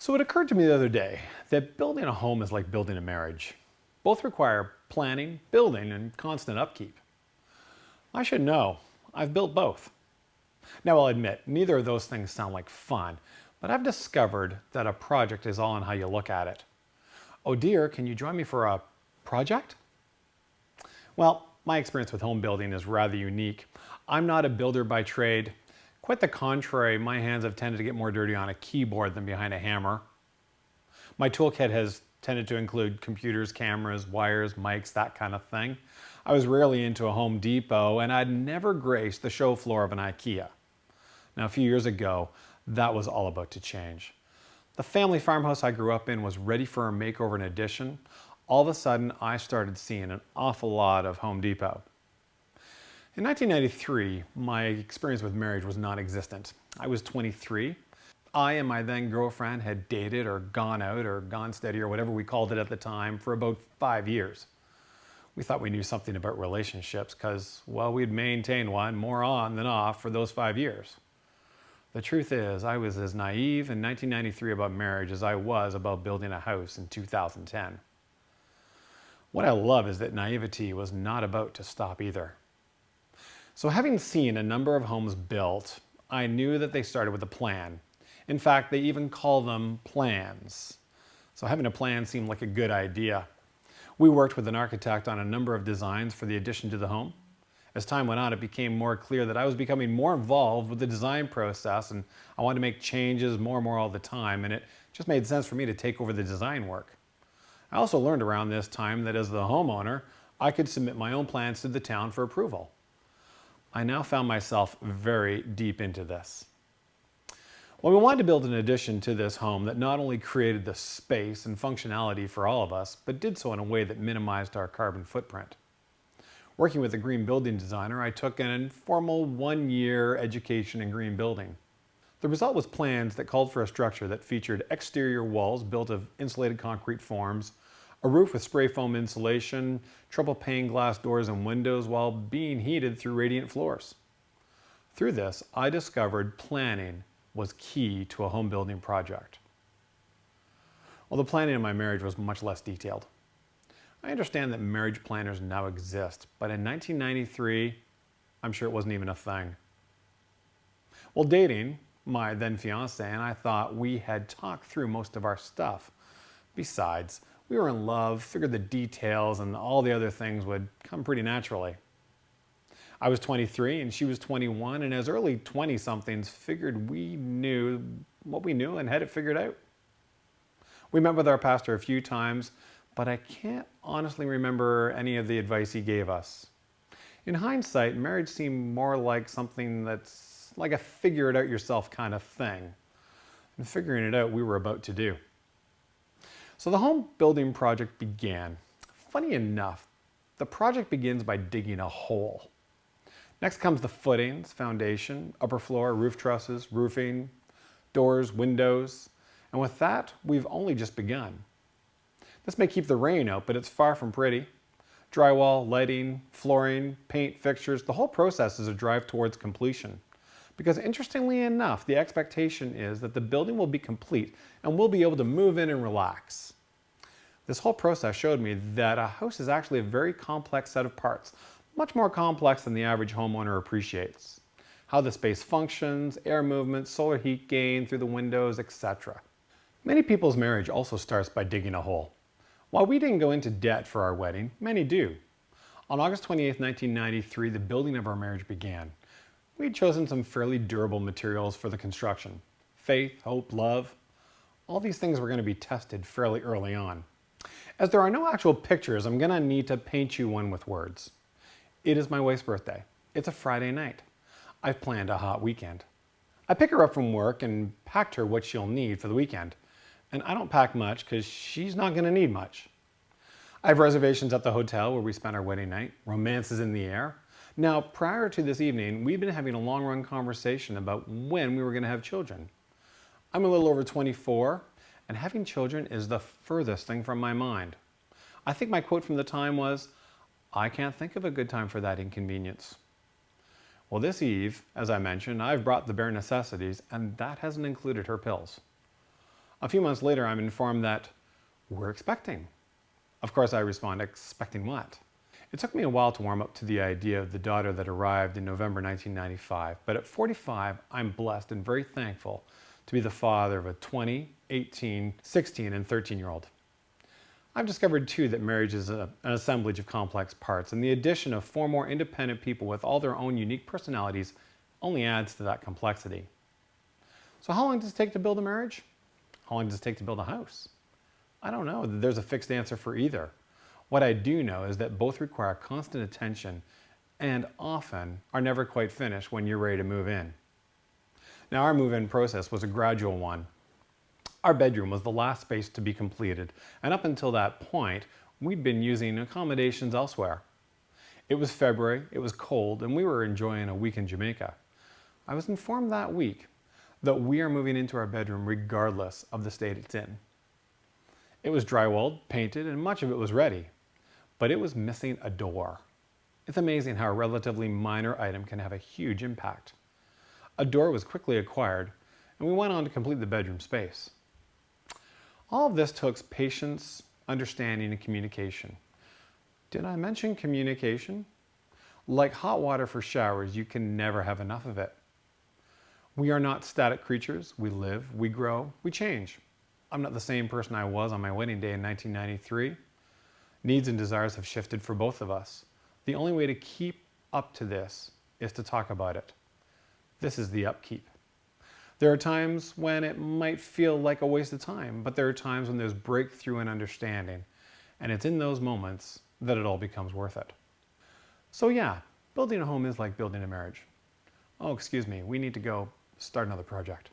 So it occurred to me the other day that building a home is like building a marriage. Both require planning, building, and constant upkeep. I should know. I've built both. Now I'll admit, neither of those things sound like fun, but I've discovered that a project is all in how you look at it. Oh dear, can you join me for a project? Well, my experience with home building is rather unique. I'm not a builder by trade. Quite the contrary, my hands have tended to get more dirty on a keyboard than behind a hammer. My toolkit has tended to include computers, cameras, wires, mics, that kind of thing. I was rarely into a Home Depot, and I'd never graced the show floor of an IKEA. Now, a few years ago, that was all about to change. The family farmhouse I grew up in was ready for a makeover and addition. All of a sudden, I started seeing an awful lot of Home Depot. In 1993, my experience with marriage was non-existent. I was 23. I and my then girlfriend had dated or gone out or gone steady or whatever we called it at the time for about 5 years. We thought we knew something about relationships because, well, we'd maintained one more on than off for those 5 years. The truth is, I was as naive in 1993 about marriage as I was about building a house in 2010. What I love is that naivety was not about to stop either. So having seen a number of homes built, I knew that they started with a plan. In fact, they even call them plans. So having a plan seemed like a good idea. We worked with an architect on a number of designs for the addition to the home. As time went on, it became more clear that I was becoming more involved with the design process, and I wanted to make changes more and more all the time, and it just made sense for me to take over the design work. I also learned around this time that as the homeowner, I could submit my own plans to the town for approval. I now found myself very deep into this. Well, we wanted to build an addition to this home that not only created the space and functionality for all of us, but did so in a way that minimized our carbon footprint. Working with a green building designer, I took an informal 1-year education in green building. The result was plans that called for a structure that featured exterior walls built of insulated concrete forms, a roof with spray foam insulation, triple pane glass doors and windows while being heated through radiant floors. Through this, I discovered planning was key to a home building project. Well, the planning of my marriage was much less detailed. I understand that marriage planners now exist, but in 1993, I'm sure it wasn't even a thing. Well, dating my then fiance and I thought we had talked through most of our stuff. Besides, we were in love, figured the details and all the other things would come pretty naturally. I was 23 and she was 21, and as early 20-somethings figured we knew what we knew and had it figured out. We met with our pastor a few times, but I can't honestly remember any of the advice he gave us. In hindsight, marriage seemed more like something that's like a figure it out yourself kind of thing. And figuring it out, we were about to do. So the home building project began. Funny enough, the project begins by digging a hole. Next comes the footings, foundation, upper floor, roof trusses, roofing, doors, windows. And with that, we've only just begun. This may keep the rain out, but it's far from pretty. Drywall, lighting, flooring, paint, fixtures, the whole process is a drive towards completion. Because interestingly enough, the expectation is that the building will be complete and we'll be able to move in and relax. This whole process showed me that a house is actually a very complex set of parts, much more complex than the average homeowner appreciates. How the space functions, air movement, solar heat gain through the windows, etc. Many people's marriage also starts by digging a hole. While we didn't go into debt for our wedding, many do. On August 28, 1993, the building of our marriage began. We had chosen some fairly durable materials for the construction. Faith, hope, love. All these things were going to be tested fairly early on. As there are no actual pictures, I'm going to need to paint you one with words. It is my wife's birthday. It's a Friday night. I've planned a hot weekend. I pick her up from work and packed her what she'll need for the weekend. And I don't pack much because she's not going to need much. I have reservations at the hotel where we spent our wedding night. Romance is in the air. Now, prior to this evening, we've been having a long-run conversation about when we were going to have children. I'm a little over 24, and having children is the furthest thing from my mind. I think my quote from the time was, "I can't think of a good time for that inconvenience." Well, this eve, as I mentioned, I've brought the bare necessities, and that hasn't included her pills. A few months later, I'm informed that we're expecting. Of course, I respond, expecting what? It took me a while to warm up to the idea of the daughter that arrived in November 1995, but at 45, I'm blessed and very thankful to be the father of a 20, 18, 16, and 13-year-old. I've discovered too that marriage is an assemblage of complex parts, and the addition of 4 more independent people with all their own unique personalities only adds to that complexity. So how long does it take to build a marriage? How long does it take to build a house? I don't know that there's a fixed answer for either. What I do know is that both require constant attention and often are never quite finished when you're ready to move in. Now, our move-in process was a gradual one. Our bedroom was the last space to be completed, and up until that point, we'd been using accommodations elsewhere. It was February, it was cold, and we were enjoying a week in Jamaica. I was informed that week that we are moving into our bedroom regardless of the state it's in. It was drywalled, painted, and much of it was ready, but it was missing a door. It's amazing how a relatively minor item can have a huge impact. A door was quickly acquired, and we went on to complete the bedroom space. All of this took patience, understanding, and communication. Did I mention communication? Like hot water for showers, you can never have enough of it. We are not static creatures. We live, we grow, we change. I'm not the same person I was on my wedding day in 1993. Needs and desires have shifted for both of us. The only way to keep up to this is to talk about it. This is the upkeep. There are times when it might feel like a waste of time, but there are times when there's breakthrough and understanding, and it's in those moments that it all becomes worth it. So yeah, building a home is like building a marriage. Oh, excuse me, we need to go start another project.